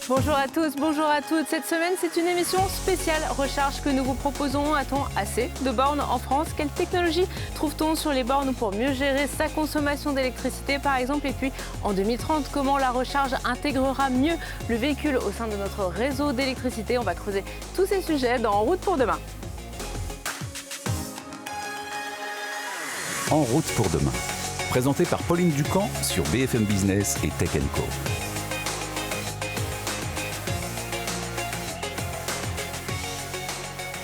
Bonjour à tous, bonjour à toutes. Cette semaine, c'est une émission spéciale recharge que nous vous proposons. A-t-on assez de bornes en France? Quelle technologie trouve-t-on sur les bornes pour mieux gérer sa consommation d'électricité, par exemple? Et puis, en 2030, comment la recharge intégrera mieux le véhicule au sein de notre réseau d'électricité? On va creuser tous ces sujets dans En route pour demain. En route pour demain, présenté par Pauline Ducamp sur BFM Business et Tech & Co.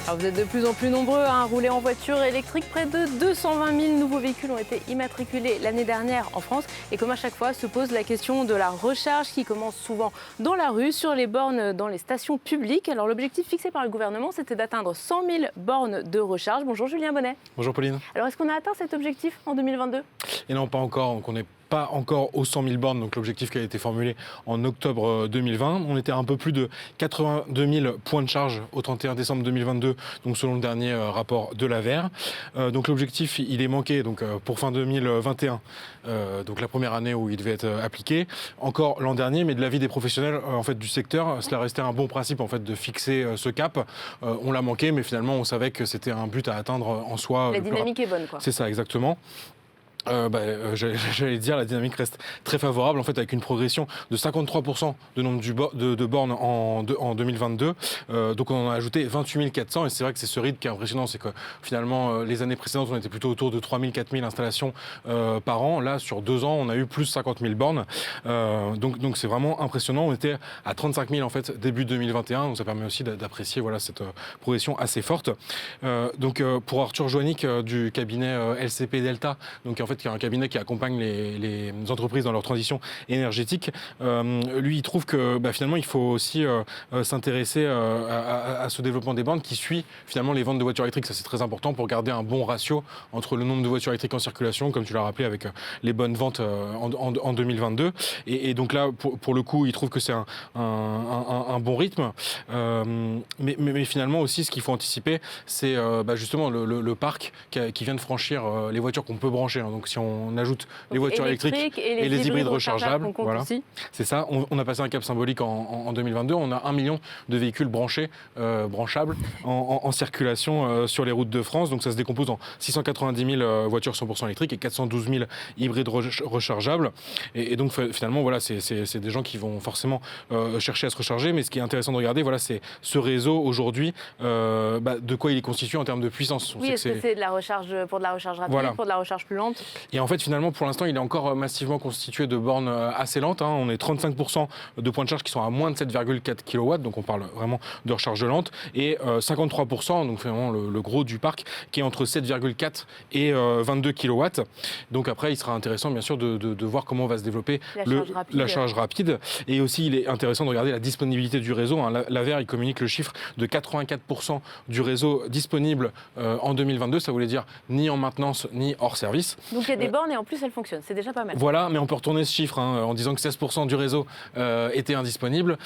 Alors vous êtes de plus en plus nombreux à rouler en voiture électrique. Près de 220 000 nouveaux véhicules ont été immatriculés l'année dernière en France. Et comme à chaque fois, se pose la question de la recharge qui commence souvent dans la rue, sur les bornes, dans les stations publiques. Alors l'objectif fixé par le gouvernement, c'était d'atteindre 100 000 bornes de recharge. Bonjour Julien Bonnet. Bonjour Pauline. Alors est-ce qu'on a atteint cet objectif en 2022 ? Et non, pas encore. Donc on n'est pas encore aux 100 000 bornes, donc l'objectif qui a été formulé en octobre 2020. On était à un peu plus de 82 000 points de charge au 31 décembre 2022, donc selon le dernier rapport de l'AVER. Donc l'objectif, il est manqué donc, pour fin 2021, donc la première année où il devait être appliqué. Encore l'an dernier, mais de l'avis des professionnels en fait, du secteur, cela restait un bon principe en fait, de fixer ce cap. On l'a manqué, mais finalement on savait que c'était un but à atteindre en soi. La dynamique est bonne, quoi. C'est ça, exactement. J'allais dire, la dynamique reste très favorable en fait, avec une progression de 53% de nombre de bornes en 2022. Donc on en a ajouté 28 400 et c'est vrai que c'est ce rythme qui est impressionnant, c'est que finalement les années précédentes on était plutôt autour de 3 000, 4 000 installations par an. Là sur 2 ans on a eu plus de 50 000 bornes. Donc c'est vraiment impressionnant. On était à 35 000 en fait début 2021, donc ça permet aussi d'apprécier voilà, cette progression assez forte. Pour Arthur Joannick du cabinet LCP Delta, donc en fait qui est un cabinet qui accompagne les entreprises dans leur transition énergétique. Lui, il trouve que finalement, il faut aussi s'intéresser à ce développement des bornes qui suit finalement les ventes de voitures électriques. Ça, c'est très important pour garder un bon ratio entre le nombre de voitures électriques en circulation, comme tu l'as rappelé, avec les bonnes ventes en 2022. Et donc là, pour le coup, il trouve que c'est un bon rythme. Mais finalement aussi, ce qu'il faut anticiper, c'est justement le parc qui vient de franchir les voitures qu'on peut brancher. Donc si on ajoute les voitures électriques et les hybrides rechargeables, voilà, c'est ça. On a passé un cap symbolique en 2022. On a 1 million de véhicules branchables en circulation sur les routes de France. Donc ça se décompose en 690 000 voitures 100% électriques et 412 000 hybrides rechargeables. Et donc finalement, voilà, c'est des gens qui vont forcément chercher à se recharger. Mais ce qui est intéressant de regarder, voilà, c'est ce réseau aujourd'hui, de quoi il est constitué en termes de puissance. Oui, est-ce que c'est de la recharge pour de la recharge rapide, voilà, pour de la recharge plus lente? Et en fait, finalement, pour l'instant, il est encore massivement constitué de bornes assez lentes. On est 35% de points de charge qui sont à moins de 7,4 kW, donc on parle vraiment de recharge lente, et 53%, donc vraiment le gros du parc, qui est entre 7,4 et 22 kW. Donc après, il sera intéressant, bien sûr, de voir comment va se développer la charge rapide. Et aussi, il est intéressant de regarder la disponibilité du réseau. L'AVER, il communique le chiffre de 84% du réseau disponible en 2022. Ça voulait dire ni en maintenance, ni hors service. Donc il y a des bornes et en plus elles fonctionnent, c'est déjà pas mal. Voilà, mais on peut retourner ce chiffre en disant que 16% du réseau était indisponible.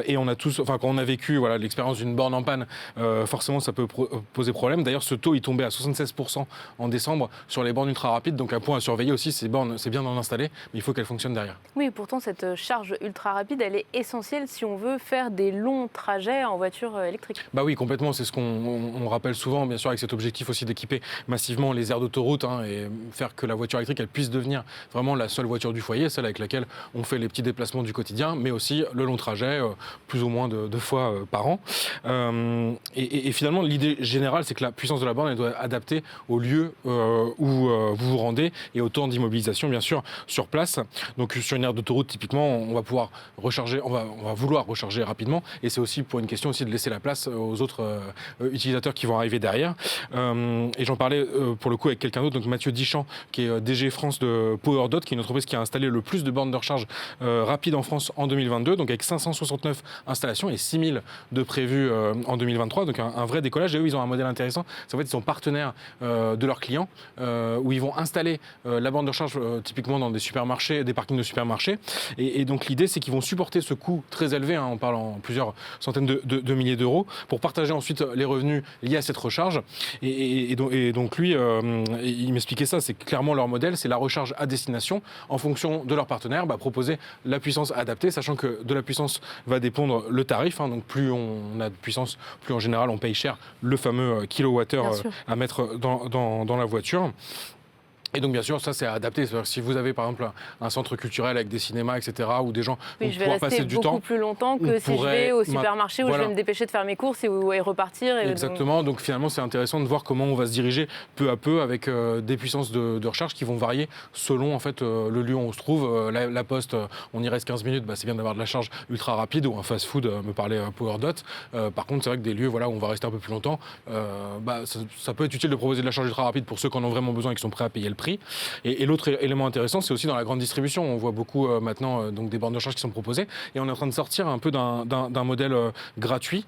Et on a tous, quand on a vécu l'expérience d'une borne en panne, forcément ça peut poser problème. D'ailleurs, ce taux il tombait à 76% en décembre sur les bornes ultra rapides. Donc un point à surveiller aussi, ces bornes, c'est bien d'en installer, mais il faut qu'elles fonctionnent derrière. Oui, pourtant cette charge ultra rapide, elle est essentielle si on veut faire des longs trajets en voiture électrique. Bah oui, complètement. C'est ce qu'on rappelle souvent, bien sûr, avec cet objectif aussi d'équiper massivement les aires d'autoroute et faire que la voiture électrique elle puisse devenir vraiment la seule voiture du foyer, celle avec laquelle on fait les petits déplacements du quotidien, mais aussi le long trajet, plus ou moins deux fois par an. Et finalement, l'idée générale, c'est que la puissance de la borne elle doit être adaptée au lieu où vous vous rendez et au temps d'immobilisation, bien sûr, sur place. Donc sur une aire d'autoroute, typiquement, on va pouvoir recharger, on va vouloir recharger rapidement, et c'est aussi pour une question aussi de laisser la place aux autres utilisateurs qui vont arriver derrière. Et j'en parlais pour le coup avec quelqu'un d'autre, donc Mathieu Dichamp, qui est DG France de PowerDot, qui est une entreprise qui a installé le plus de bornes de recharge rapide en France en 2022, donc avec 569 installations et 6 000 de prévues en 2023, donc un vrai décollage. Et eux, ils ont un modèle intéressant, c'est en fait ils sont partenaires de leurs clients, où ils vont installer la borne de recharge typiquement dans des supermarchés, des parkings de supermarchés. Et donc l'idée, c'est qu'ils vont supporter ce coût très élevé, on parle en plusieurs centaines de milliers d'euros, pour partager ensuite les revenus liés à cette recharge. Et donc lui, il m'expliquait ça, c'est c'est clairement leur modèle, c'est la recharge à destination en fonction de leur partenaire, proposer la puissance adaptée, sachant que de la puissance va dépendre le tarif. Donc plus on a de puissance, plus en général on paye cher le fameux kilowattheure à mettre dans la voiture. Et donc, bien sûr, ça, c'est adapté. C'est-à-dire que si vous avez, par exemple, un centre culturel avec des cinémas, etc., où des gens vont pouvoir passer du temps... je vais rester beaucoup plus longtemps que si je vais au supermarché où je vais me dépêcher de faire mes courses et repartir. Exactement. Donc, finalement, c'est intéressant de voir comment on va se diriger peu à peu avec des puissances de recharge qui vont varier selon, en fait, le lieu où on se trouve. La Poste, on y reste 15 minutes, c'est bien d'avoir de la charge ultra rapide, ou un fast-food, me parlait PowerDot. Par contre, c'est vrai que des lieux où on va rester un peu plus longtemps, ça peut être utile de proposer de la charge ultra rapide pour ceux qui en ont vraiment besoin et qui sont prêts à payer le prix. Et l'autre élément intéressant, c'est aussi dans la grande distribution. On voit beaucoup maintenant donc des bornes de recharge qui sont proposées. Et on est en train de sortir un peu d'un modèle gratuit,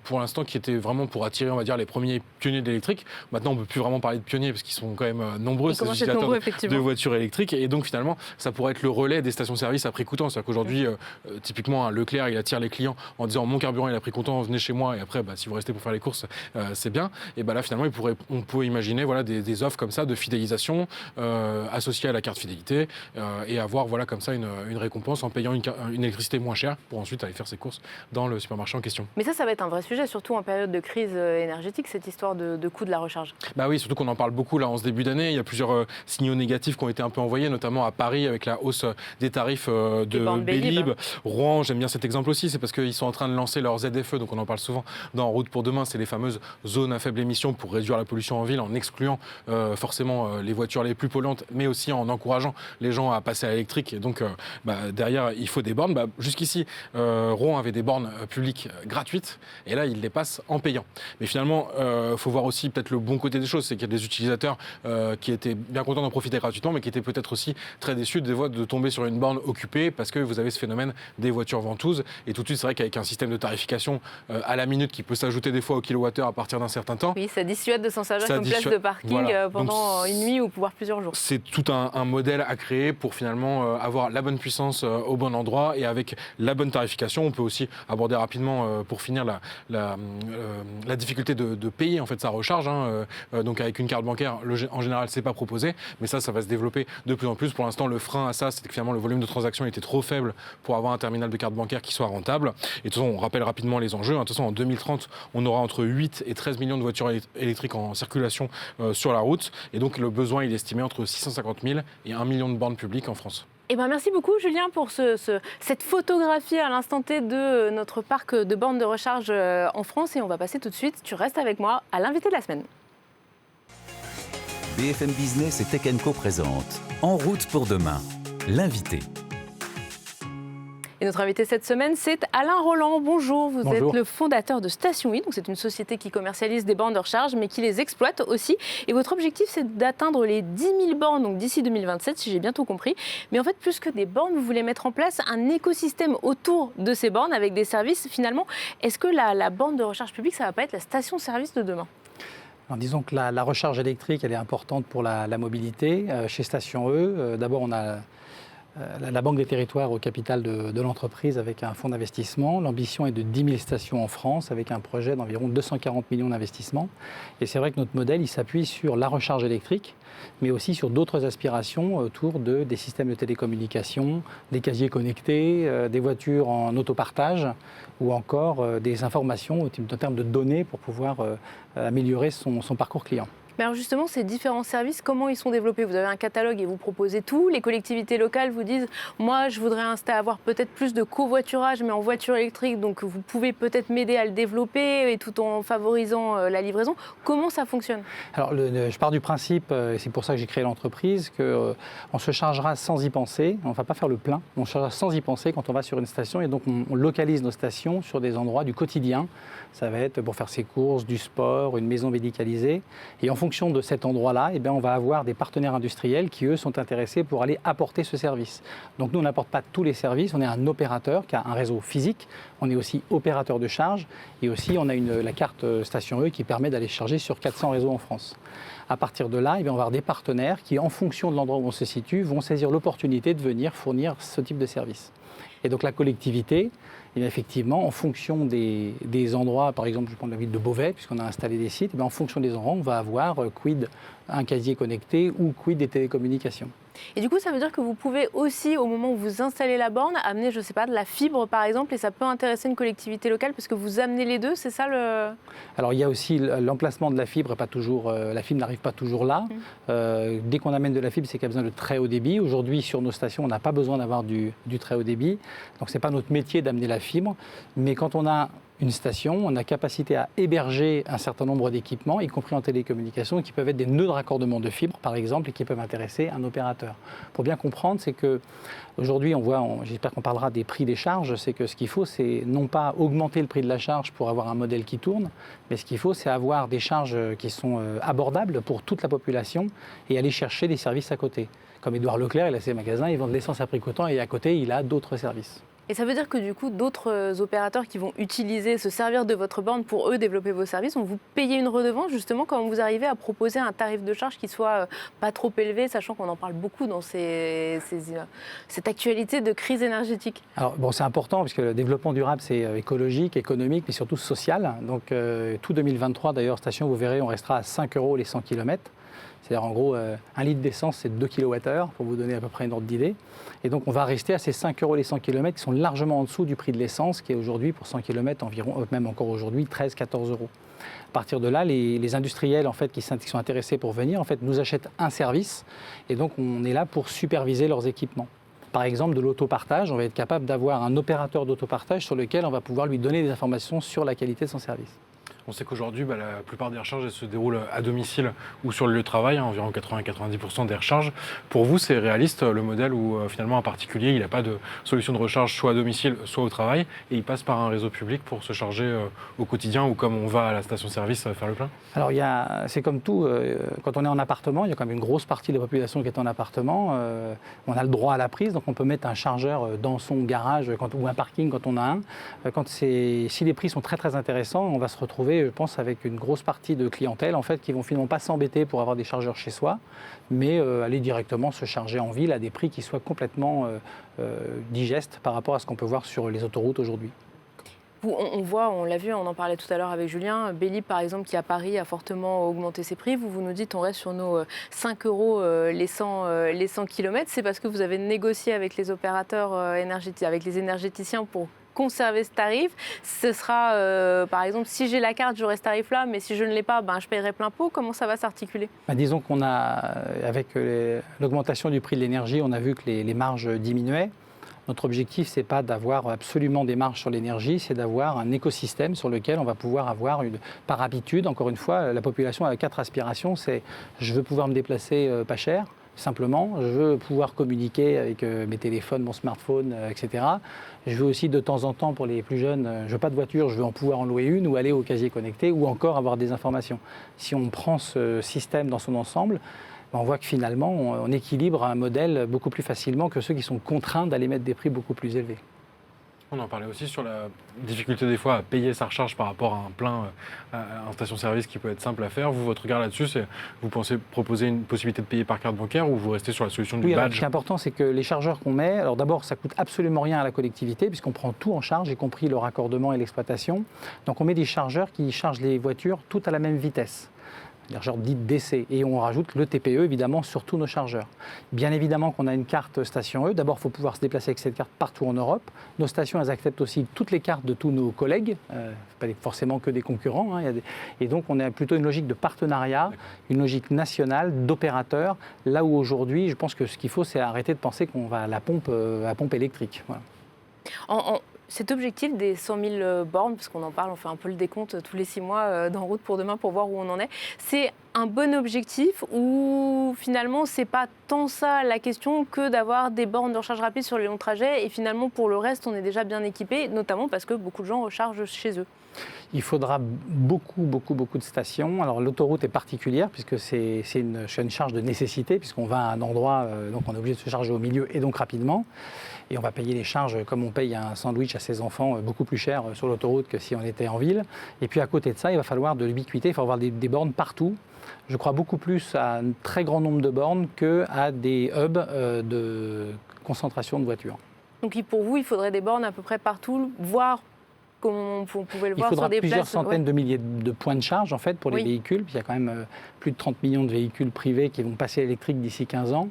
pour l'instant, qui était vraiment pour attirer, on va dire, les premiers pionniers de l'électrique. Maintenant, on ne peut plus vraiment parler de pionniers parce qu'ils sont quand même nombreux, ces utilisateurs de voitures électriques. Et donc, finalement, ça pourrait être le relais des stations-service à prix coûtant. C'est-à-dire qu'aujourd'hui, typiquement, Leclerc, il attire les clients en disant mon carburant, il a prix coûtant, venez chez moi. Et après, si vous restez pour faire les courses, c'est bien. Et là, finalement, on pourrait imaginer des offres comme ça de fidélisation, associé à la carte fidélité, et avoir comme ça une récompense en payant une électricité moins chère pour ensuite aller faire ses courses dans le supermarché en question. Mais ça va être un vrai sujet, surtout en période de crise énergétique, cette histoire de coût de la recharge. Oui, surtout qu'on en parle beaucoup là en ce début d'année. Il y a plusieurs signaux négatifs qui ont été un peu envoyés, notamment à Paris avec la hausse des tarifs de Bélib. Rouen, j'aime bien cet exemple aussi, c'est parce qu'ils sont en train de lancer leur ZFE, donc on en parle souvent dans Route pour demain, c'est les fameuses zones à faible émission pour réduire la pollution en ville en excluant forcément les voitures les plus polluantes, mais aussi en encourageant les gens à passer à l'électrique. Et donc, derrière, il faut des bornes. Jusqu'ici, Rouen avait des bornes publiques gratuites, et là, il les passe en payant. Mais finalement, il faut voir aussi peut-être le bon côté des choses, c'est qu'il y a des utilisateurs qui étaient bien contents d'en profiter gratuitement, mais qui étaient peut-être aussi très déçus de tomber sur une borne occupée, parce que vous avez ce phénomène des voitures ventouses. Et tout de suite, c'est vrai qu'avec un système de tarification à la minute qui peut s'ajouter des fois au kilowattheure à partir d'un certain temps. Oui, ça dissuade de s'en servir comme place de parking pendant une nuit ou voire plusieurs jours. C'est tout un modèle à créer pour finalement avoir la bonne puissance au bon endroit, et avec la bonne tarification, on peut aussi aborder rapidement pour finir la difficulté de payer en fait sa recharge. Donc avec une carte bancaire, en général, c'est pas proposé, mais ça va se développer de plus en plus. Pour l'instant, le frein à ça, c'est que finalement le volume de transactions était trop faible pour avoir un terminal de carte bancaire qui soit rentable. Et de toute façon, on rappelle rapidement les enjeux. De toute façon, en 2030, on aura entre 8 et 13 millions de voitures électriques en circulation sur la route, et donc le besoin, il est estimé entre 650 000 et 1 million de bornes publiques en France. Merci beaucoup Julien pour cette photographie à l'instant T de notre parc de bornes de recharge en France, et on va passer tout de suite, tu restes avec moi, à l'invité de la semaine. BFM Business et Tech & Co présente En route pour demain, l'invité. Et notre invité cette semaine, c'est Alain Roland. Bonjour, vous Bonjour. êtes le fondateur de Station I. Donc c'est une société qui commercialise des bornes de recharge, mais qui les exploite aussi. Et votre objectif, c'est d'atteindre les 10 000 bornes donc d'ici 2027, si j'ai bien tout compris. Mais en fait, plus que des bornes, vous voulez mettre en place un écosystème autour de ces bornes avec des services. Finalement, est-ce que la borne de recharge publique, ça ne va pas être la station-service de demain ? Alors, disons que la recharge électrique, elle est importante pour la mobilité. Chez Station E, d'abord, on a la Banque des territoires au capital de l'entreprise avec un fonds d'investissement. L'ambition est de 10 000 stations en France avec un projet d'environ 240 millions d'investissements. Et c'est vrai que notre modèle, il s'appuie sur la recharge électrique, mais aussi sur d'autres aspirations autour des systèmes de télécommunications, des casiers connectés, des voitures en autopartage, ou encore des informations en termes de données pour pouvoir améliorer son parcours client. Mais alors justement, ces différents services, comment ils sont développés ? Vous avez un catalogue et vous proposez tout. Les collectivités locales vous disent « Moi, je voudrais avoir peut-être plus de covoiturage, mais en voiture électrique, donc vous pouvez peut-être m'aider à le développer et tout en favorisant la livraison. » Comment ça fonctionne ? Alors, je pars du principe, et c'est pour ça que j'ai créé l'entreprise, qu'on se chargera sans y penser. On ne va pas faire le plein, on se chargera sans y penser quand on va sur une station. Et donc, on localise nos stations sur des endroits du quotidien. Ça va être pour faire ses courses, du sport, une maison médicalisée. Et en fonction de cet endroit-là, on va avoir des partenaires industriels qui, eux, sont intéressés pour aller apporter ce service. Donc nous, on n'apporte pas tous les services. On est un opérateur qui a un réseau physique. On est aussi opérateur de charge. Et aussi, on a la carte Station E qui permet d'aller charger sur 400 réseaux en France. À partir de là, on va avoir des partenaires qui, en fonction de l'endroit où on se situe, vont saisir l'opportunité de venir fournir ce type de service. Et donc la collectivité, eh bien, effectivement, en fonction des endroits, par exemple, je prends la ville de Beauvais, puisqu'on a installé des sites, eh bien, en fonction des endroits, on va avoir quid un casier connecté ou quid des télécommunications. Et du coup, ça veut dire que vous pouvez aussi, au moment où vous installez la borne, amener, je ne sais pas, de la fibre par exemple, et ça peut intéresser une collectivité locale parce que vous amenez les deux, c'est ça le... Alors il y a aussi l'emplacement de la fibre, la fibre n'arrive pas toujours là. Dès qu'on amène de la fibre, c'est qu'il y a besoin de très haut débit. Aujourd'hui, sur nos stations, on n'a pas besoin d'avoir du très haut débit. Donc ce n'est pas notre métier d'amener la fibre. Mais quand on a une station, on a capacité à héberger un certain nombre d'équipements, y compris en télécommunication, qui peuvent être des nœuds de raccordement de fibres, par exemple, et qui peuvent intéresser un opérateur. Pour bien comprendre, c'est que aujourd'hui, j'espère qu'on parlera des prix des charges, c'est que ce qu'il faut, c'est non pas augmenter le prix de la charge pour avoir un modèle qui tourne, mais ce qu'il faut, c'est avoir des charges qui sont abordables pour toute la population et aller chercher des services à côté. Comme Édouard Leclerc, il a ses magasins, ils vendent de l'essence à prix coûtant et à côté, il a d'autres services. Et ça veut dire que du coup, d'autres opérateurs qui vont se servir de votre borne pour eux développer vos services, vont vous payer une redevance justement quand vous arrivez à proposer un tarif de charge qui soit pas trop élevé, sachant qu'on en parle beaucoup dans cette actualité de crise énergétique. Alors bon, c'est important parce que le développement durable, c'est écologique, économique, mais surtout social. Donc tout 2023, d'ailleurs, station, vous verrez, on restera à 5 € les 100 km. C'est-à-dire en gros, 1 litre d'essence, c'est 2 kWh, pour vous donner à peu près une ordre d'idée. Et donc on va rester à ces 5 € les 100 km qui sont largement en dessous du prix de l'essence, qui est aujourd'hui pour 100 km environ, même encore aujourd'hui, 13-14 €. À partir de là, les industriels en fait, qui sont intéressés pour venir en fait, nous achètent un service et donc on est là pour superviser leurs équipements. Par exemple, de l'autopartage, on va être capable d'avoir un opérateur d'autopartage sur lequel on va pouvoir lui donner des informations sur la qualité de son service. On sait qu'aujourd'hui, la plupart des recharges elles se déroulent à domicile ou sur le lieu de travail, environ 80-90% des recharges. Pour vous, c'est réaliste le modèle où finalement un particulier, il n'a pas de solution de recharge soit à domicile, soit au travail, et il passe par un réseau public pour se charger au quotidien ou comme on va à la station-service faire le plein? Alors c'est comme tout, quand on est en appartement, il y a quand même une grosse partie de la population qui est en appartement. On a le droit à la prise, donc on peut mettre un chargeur dans son garage ou un parking quand on a un. Si les prix sont très très intéressants, on va se retrouver, je pense, avec une grosse partie de clientèle en fait, qui vont finalement pas s'embêter pour avoir des chargeurs chez soi, mais aller directement se charger en ville à des prix qui soient complètement digestes par rapport à ce qu'on peut voir sur les autoroutes aujourd'hui. On l'a vu, on en parlait tout à l'heure avec Julien, Bélib par exemple qui à Paris a fortement augmenté ses prix. Vous nous dites on reste sur nos 5 € les 100 km. C'est parce que vous avez négocié avec les opérateurs énergétiques, avec les énergéticiens pour conserver ce tarif. Ce sera par exemple si j'ai la carte j'aurai ce tarif là, mais si je ne l'ai pas je paierai plein pot. Comment ça va s'articuler? Disons qu'on a, avec l'augmentation du prix de l'énergie, on a vu que les marges diminuaient. Notre objectif, ce n'est pas d'avoir absolument des marges sur l'énergie, c'est d'avoir un écosystème sur lequel on va pouvoir avoir, par habitude, encore une fois, la population a 4 aspirations, c'est je veux pouvoir me déplacer pas cher, simplement, je veux pouvoir communiquer avec mes téléphones, mon smartphone, etc. Je veux aussi de temps en temps, pour les plus jeunes, je veux pas de voiture, je veux en pouvoir en louer une ou aller au casier connecté ou encore avoir des informations. Si on prend ce système dans son ensemble, on voit que finalement, on équilibre un modèle beaucoup plus facilement que ceux qui sont contraints d'aller mettre des prix beaucoup plus élevés. On en parlait aussi sur la difficulté des fois à payer sa recharge par rapport à un plein en station-service qui peut être simple à faire. Vous, votre regard là-dessus, c'est vous pensez proposer une possibilité de payer par carte bancaire ou vous restez sur la solution du badge? Ce qui est important, c'est que les chargeurs qu'on met, alors d'abord, ça coûte absolument rien à la collectivité puisqu'on prend tout en charge, y compris le raccordement et l'exploitation. Donc on met des chargeurs qui chargent les voitures toutes à la même vitesse. Les chargeurs dits DC, et on rajoute le TPE évidemment sur tous nos chargeurs. Bien évidemment qu'on a une carte station E, d'abord il faut pouvoir se déplacer avec cette carte partout en Europe. Nos stations elles acceptent aussi toutes les cartes de tous nos collègues, pas forcément que des concurrents, et donc on a plutôt une logique de partenariat, une logique nationale, d'opérateurs, là où aujourd'hui je pense que ce qu'il faut c'est arrêter de penser qu'on va à la pompe électrique. Voilà. Cet objectif des 100 000 bornes, parce qu'on en parle, on fait un peu le décompte tous les 6 mois dans Route pour demain pour voir où on en est, c'est un bon objectif ou finalement c'est pas tant ça la question que d'avoir des bornes de recharge rapide sur les longs trajets et finalement pour le reste on est déjà bien équipé, notamment parce que beaucoup de gens rechargent chez eux? Il faudra beaucoup de stations. Alors l'autoroute est particulière puisque c'est une charge de nécessité puisqu'on va à un endroit, donc on est obligé de se charger au milieu et donc rapidement. Et on va payer les charges comme on paye un sandwich à ses enfants beaucoup plus cher sur l'autoroute que si on était en ville. Et puis à côté de ça, il va falloir de l'ubiquité, il faut avoir des bornes partout. Je crois beaucoup plus à un très grand nombre de bornes qu'à des hubs de concentration de voitures. Donc pour vous, il faudrait des bornes à peu près partout, voire comme on pouvait le voir sur des places. Il faudra plusieurs centaines de milliers de points de charge en fait pour les véhicules. Puis il y a quand même plus de 30 millions de véhicules privés qui vont passer à l'électrique d'ici 15 ans.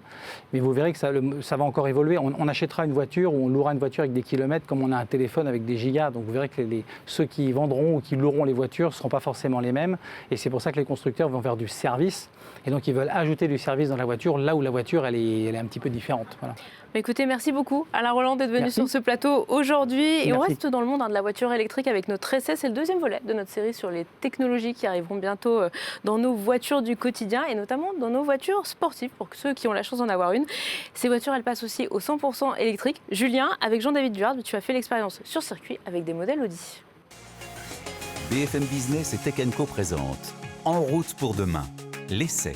Mais vous verrez que ça va encore évoluer. On achètera une voiture ou on louera une voiture avec des kilomètres comme on a un téléphone avec des gigas. Donc vous verrez que ceux qui vendront ou qui loueront les voitures ne seront pas forcément les mêmes. Et c'est pour ça que les constructeurs vont faire du service. Et donc ils veulent ajouter du service dans la voiture, là où la voiture elle est un petit peu différente. Voilà. Écoutez, merci beaucoup Alain Rolland d'être venu sur ce plateau aujourd'hui. Et on reste dans le monde de la voiture électrique avec notre essai. C'est le deuxième volet de notre série sur les technologies qui arriveront bientôt dans nos voitures du quotidien et notamment dans nos voitures sportives pour ceux qui ont la chance d'en avoir une. Ces voitures, elles passent aussi au 100% électrique. Julien, avec Jean-David Duard, tu as fait l'expérience sur circuit avec des modèles Audi. BFM Business et Tech & Co présente En route pour demain, l'essai.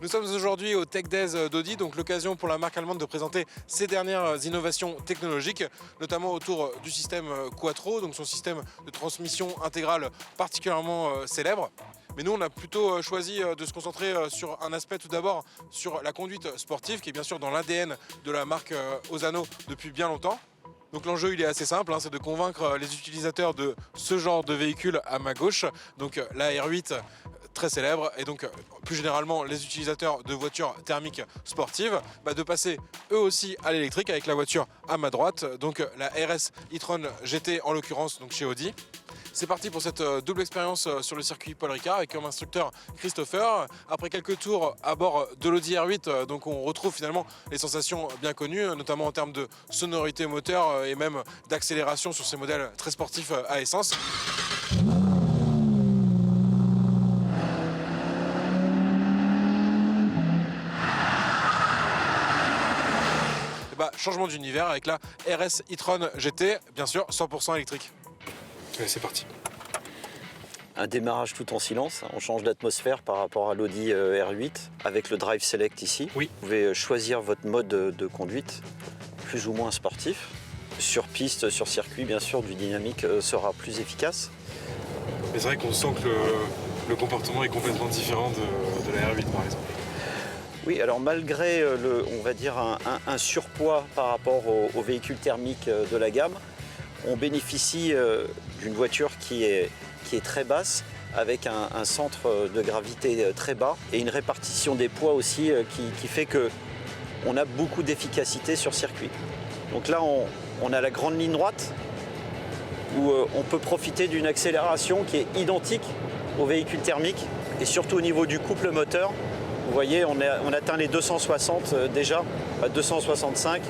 Nous sommes aujourd'hui au Tech Days d'Audi, donc l'occasion pour la marque allemande de présenter ses dernières innovations technologiques, notamment autour du système Quattro, donc son système de transmission intégrale particulièrement célèbre. Mais nous, on a plutôt choisi de se concentrer sur un aspect tout d'abord sur la conduite sportive, qui est bien sûr dans l'ADN de la marque Osano depuis bien longtemps. Donc l'enjeu il est assez simple, c'est de convaincre les utilisateurs de ce genre de véhicule à ma gauche, donc la R8 très célèbre, et donc plus généralement les utilisateurs de voitures thermiques sportives, de passer eux aussi à l'électrique avec la voiture à ma droite, donc la RS e-tron GT en l'occurrence donc chez Audi. C'est parti pour cette double expérience sur le circuit Paul Ricard avec comme instructeur Christopher. Après quelques tours à bord de l'Audi R8, donc on retrouve finalement les sensations bien connues, notamment en termes de sonorité moteur et même d'accélération sur ces modèles très sportifs à essence. Changement d'univers avec la RS e-tron GT, bien sûr 100% électrique. Allez, c'est parti. Un démarrage tout en silence, on change d'atmosphère par rapport à l'Audi R8 avec le Drive Select ici. Oui. Vous pouvez choisir votre mode de conduite, plus ou moins sportif. Sur piste, sur circuit, bien sûr, du dynamique sera plus efficace. Mais c'est vrai qu'on sent que le comportement est complètement différent de la R8 par exemple. Oui, alors malgré on va dire un surpoids par rapport aux véhicules thermiques de la gamme, on bénéficie d'une voiture qui est très basse, avec un centre de gravité très bas et une répartition des poids aussi qui fait qu'on a beaucoup d'efficacité sur circuit. Donc là, on a la grande ligne droite où on peut profiter d'une accélération qui est identique aux véhicules thermiques et surtout au niveau du couple moteur. Vous voyez, on atteint les 260 déjà, à 265.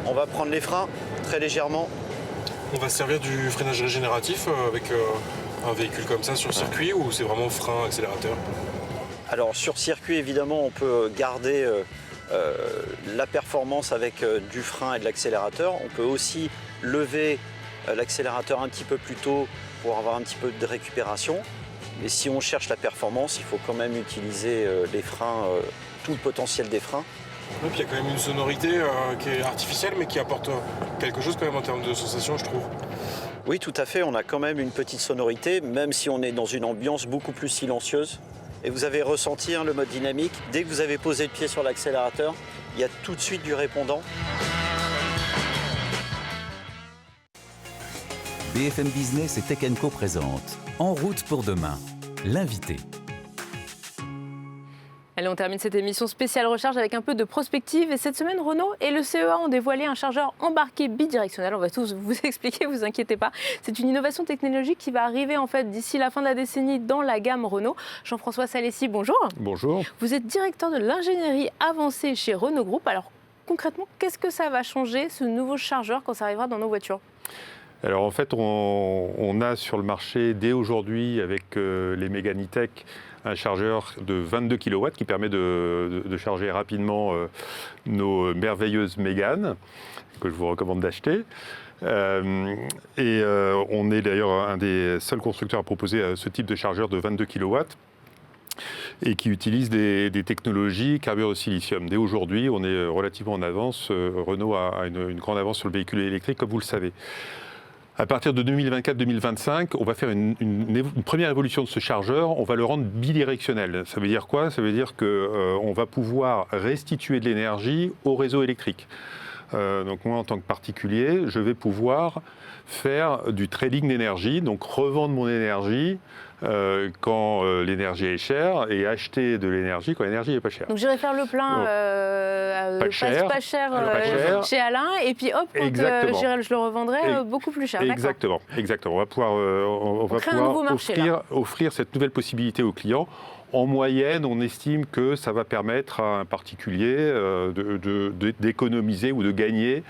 On va prendre les freins très légèrement. On va se servir du freinage régénératif avec un véhicule comme ça sur circuit ou c'est vraiment frein, accélérateur? Alors sur circuit, évidemment, on peut garder la performance avec du frein et de l'accélérateur. On peut aussi lever l'accélérateur un petit peu plus tôt pour avoir un petit peu de récupération. Mais si on cherche la performance, il faut quand même utiliser les freins, tout le potentiel des freins. Et puis il y a quand même une sonorité qui est artificielle mais qui apporte quelque chose quand même en termes de sensation, je trouve. Oui, tout à fait, on a quand même une petite sonorité, même si on est dans une ambiance beaucoup plus silencieuse. Et vous avez ressenti le mode dynamique, dès que vous avez posé le pied sur l'accélérateur, il y a tout de suite du répondant. BFM Business et Tech & Co présente En route pour demain, l'invité. Allez, on termine cette émission spéciale recharge avec un peu de prospective. Et cette semaine, Renault et le CEA ont dévoilé un chargeur embarqué bidirectionnel. On va tous vous expliquer, vous inquiétez pas. C'est une innovation technologique qui va arriver en fait d'ici la fin de la décennie dans la gamme Renault. Jean-François Salessi, bonjour. Bonjour. Vous êtes directeur de l'ingénierie avancée chez Renault Group. Alors concrètement, qu'est-ce que ça va changer, ce nouveau chargeur, quand ça arrivera dans nos voitures ? Alors en fait, on a sur le marché dès aujourd'hui avec les Mégane E-Tech un chargeur de 22 kW qui permet de charger rapidement nos merveilleuses Mégane, que je vous recommande d'acheter. On est d'ailleurs un des seuls constructeurs à proposer ce type de chargeur de 22 kW et qui utilise des technologies carbure de silicium. Dès aujourd'hui, on est relativement en avance. Renault a une grande avance sur le véhicule électrique, comme vous le savez. À partir de 2024-2025, on va faire une première évolution de ce chargeur, on va le rendre bidirectionnel. Ça veut dire quoi? Ça veut dire qu'on va pouvoir restituer de l'énergie au réseau électrique. Donc moi, en tant que particulier, je vais pouvoir faire du trading d'énergie, donc revendre mon énergie quand l'énergie est chère et acheter de l'énergie quand l'énergie n'est pas chère. Donc j'irai faire le plein pas cher chez Alain et puis hop, quand je le revendrai beaucoup plus cher. Exactement. On va pouvoir offrir cette nouvelle possibilité aux clients. En moyenne, on estime que ça va permettre à un particulier d'économiser ou de gagner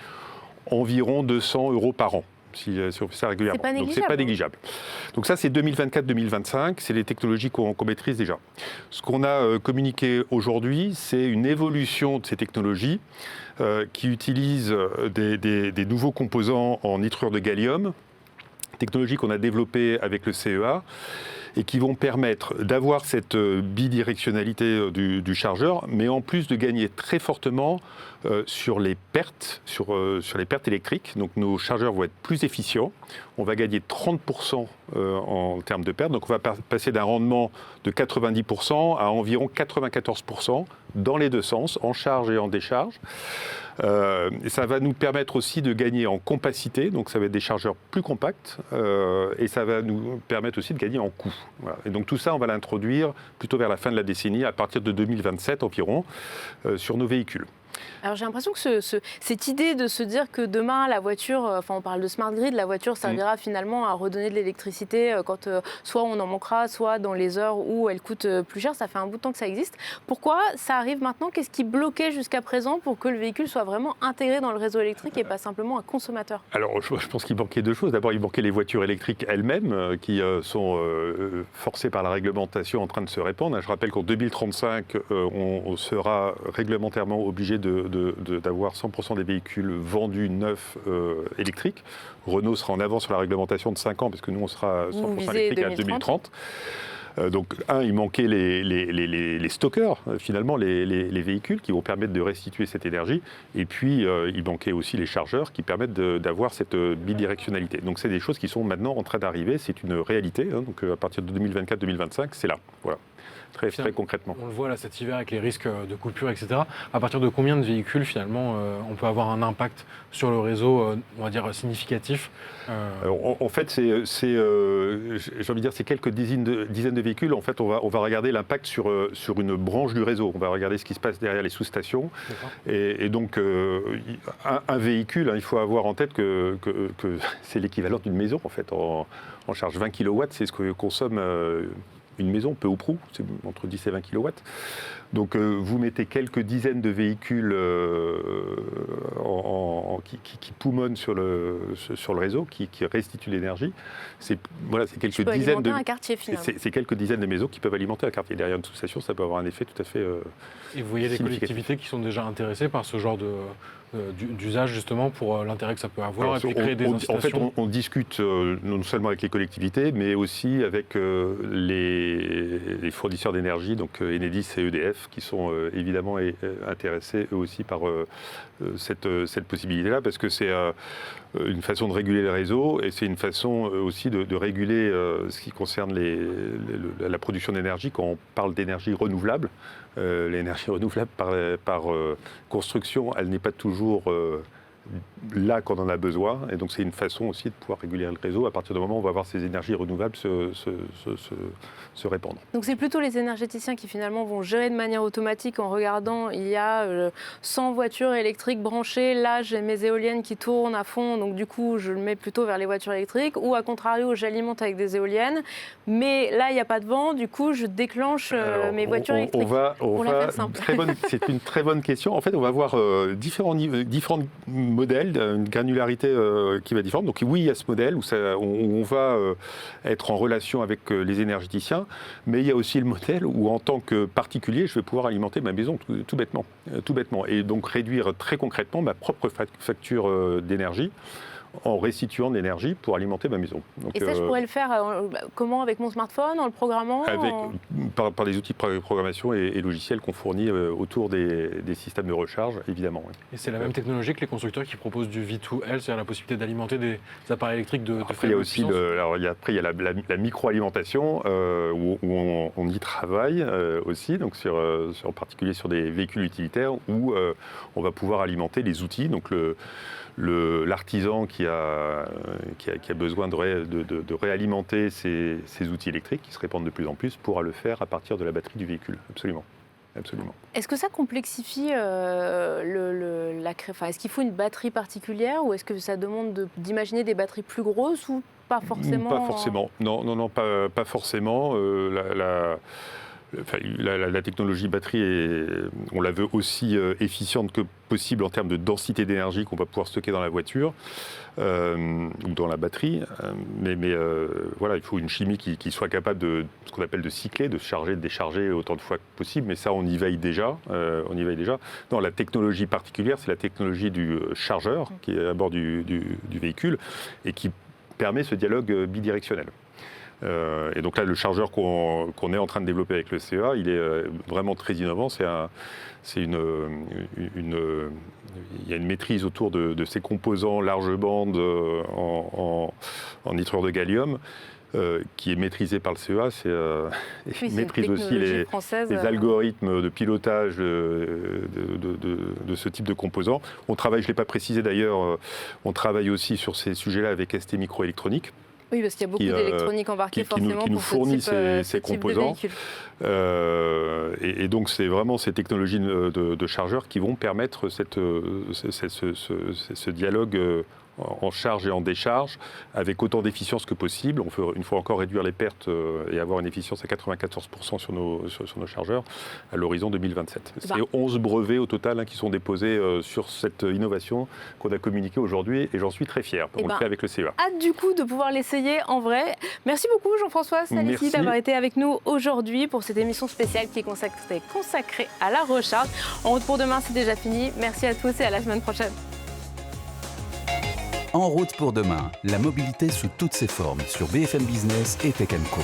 environ 200 € par an. Si on fait ça régulièrement. Donc c'est pas négligeable. Donc ça c'est 2024-2025, c'est les technologies qu'on maîtrise déjà. Ce qu'on a communiqué aujourd'hui, c'est une évolution de ces technologies qui utilisent des nouveaux composants en nitrure de gallium, technologie qu'on a développée avec le CEA, et qui vont permettre d'avoir cette bidirectionnalité du chargeur, mais en plus de gagner très fortement sur les pertes, sur les pertes électriques. Donc nos chargeurs vont être plus efficients. On va gagner 30% en termes de pertes. Donc on va passer d'un rendement de 90% à environ 94% dans les deux sens, en charge et en décharge. Ça va nous permettre aussi de gagner en compacité, donc ça va être des chargeurs plus compacts, et ça va nous permettre aussi de gagner en coût. Voilà. Et donc tout ça, on va l'introduire plutôt vers la fin de la décennie, à partir de 2027 environ, sur nos véhicules. Alors j'ai l'impression que cette idée de se dire que demain la voiture, on parle de smart grid, la voiture servira finalement à redonner de l'électricité quand soit on en manquera, soit dans les heures où elle coûte plus cher, ça fait un bout de temps que ça existe. Pourquoi ça arrive maintenant? Qu'est-ce qui bloquait jusqu'à présent pour que le véhicule soit vraiment intégré dans le réseau électrique et pas simplement un consommateur? Alors je pense qu'il manquait deux choses. D'abord il manquait les voitures électriques elles-mêmes qui sont forcées par la réglementation en train de se répandre. Je rappelle qu'en 2035 on sera réglementairement obligé d'avoir 100% des véhicules vendus neufs électriques. Renault sera en avance sur la réglementation de 5 ans, parce que nous, on sera 100% électrique à 2030. Donc, il manquait les stockers, finalement, les véhicules qui vont permettre de restituer cette énergie. Et puis, il manquait aussi les chargeurs qui permettent d'avoir cette bidirectionnalité. Donc, c'est des choses qui sont maintenant en train d'arriver. C'est une réalité. Donc, à partir de 2024-2025, c'est là. Voilà. Très concrètement. On le voit là cet hiver avec les risques de coupure, etc. À partir de combien de véhicules finalement on peut avoir un impact sur le réseau, on va dire significatif? Alors, en fait, j'ai envie de dire, c'est quelques dizaines de véhicules. En fait, on va regarder l'impact sur une branche du réseau. On va regarder ce qui se passe derrière les sous-stations. Et donc, un véhicule, il faut avoir en tête que c'est l'équivalent d'une maison en fait. En charge 20 kW, c'est ce que consomme une maison, peu ou prou, c'est entre 10 et 20 kW. Donc vous mettez quelques dizaines de véhicules qui poumonnent sur le réseau, qui restituent l'énergie. C'est quelques dizaines de... un quartier, finalement. C'est quelques dizaines de maisons qui peuvent alimenter un quartier. Derrière une sous-station, ça peut avoir un effet tout à fait Et vous voyez des collectivités qui sont déjà intéressées par ce genre d'usage justement pour l'intérêt que ça peut avoir? Alors, et puis créer des incitations. En fait, on discute non seulement avec les collectivités, mais aussi avec les fournisseurs d'énergie, donc Enedis et EDF, qui sont évidemment intéressés eux aussi par cette possibilité-là, parce que c'est une façon de réguler le réseau et c'est une façon aussi de réguler ce qui concerne la production d'énergie. Quand on parle d'énergie renouvelable, l'énergie renouvelable par construction, elle n'est pas toujours là quand on en a besoin, et donc c'est une façon aussi de pouvoir réguler le réseau à partir du moment où on va voir ces énergies renouvelables se répandre. Donc c'est plutôt les énergéticiens qui finalement vont gérer de manière automatique en regardant, il y a 100 voitures électriques branchées, là j'ai mes éoliennes qui tournent à fond, donc du coup je le mets plutôt vers les voitures électriques, ou à contrario j'alimente avec des éoliennes, mais là il n'y a pas de vent, du coup je déclenche mes voitures électriques. C'est une très bonne question. En fait on va avoir différents modèles, une granularité qui va différente. Donc oui, il y a ce modèle où on va être en relation avec les énergéticiens, mais il y a aussi le modèle où en tant que particulier, je vais pouvoir alimenter ma maison tout bêtement. Et donc réduire très concrètement ma propre facture d'énergie en restituant de l'énergie pour alimenter ma maison. Donc, et ça, je pourrais le faire comment? Avec mon smartphone, en le programmant par les outils de programmation et logiciels qu'on fournit autour des systèmes de recharge, évidemment. Oui. Et c'est la même technologie que les constructeurs qui proposent du V2L, c'est-à-dire la possibilité d'alimenter des appareils électriques de après, il y a aussi il y a la micro-alimentation où on y travaille aussi, donc en particulier sur des véhicules utilitaires où on va pouvoir alimenter les outils. Donc l'artisan qui a besoin de réalimenter ses outils électriques, qui se répandent de plus en plus, pourra le faire à partir de la batterie du véhicule. Absolument. Absolument. Est-ce que ça complexifie est-ce qu'il faut une batterie particulière ou est-ce que ça demande d'imaginer des batteries plus grosses ou pas forcément? Pas forcément. Non, pas forcément. La technologie batterie, on la veut aussi efficiente que possible en termes de densité d'énergie qu'on va pouvoir stocker dans la voiture ou dans la batterie. Mais voilà, il faut une chimie qui soit capable de ce qu'on appelle de cycler, de charger, de décharger autant de fois que possible. Mais ça, on y veille déjà. Non, la technologie particulière, c'est la technologie du chargeur qui est à bord du véhicule et qui permet ce dialogue bidirectionnel. Et donc là, le chargeur qu'on est en train de développer avec le CEA, il est vraiment très innovant. Il y a une maîtrise autour de ces composants large bande en nitrure de gallium qui est maîtrisée par le CEA. Il maîtrise aussi les algorithmes de pilotage de ce type de composants. Je ne l'ai pas précisé d'ailleurs, on travaille aussi sur ces sujets-là avec ST Microélectronique. Oui, parce qu'il y a beaucoup d'électronique embarquée forcément qui nous fournit ces ce type composants. Et donc, c'est vraiment ces technologies de chargeurs qui vont permettre ce dialogue en charge et en décharge avec autant d'efficience que possible. On veut une fois encore réduire les pertes et avoir une efficience à 94% sur nos chargeurs à l'horizon 2027. C'est 11 brevets au total qui sont déposés sur cette innovation qu'on a communiquée aujourd'hui et j'en suis très fier. On le fait avec le CEA. Hâte du coup de pouvoir l'essayer en vrai. Merci beaucoup Jean-François Salissi d'avoir été avec nous aujourd'hui pour cette émission spéciale qui est consacrée à la recharge. En route pour demain, c'est déjà fini. Merci à tous et à la semaine prochaine. En route pour demain, la mobilité sous toutes ses formes sur BFM Business et Tech & Co.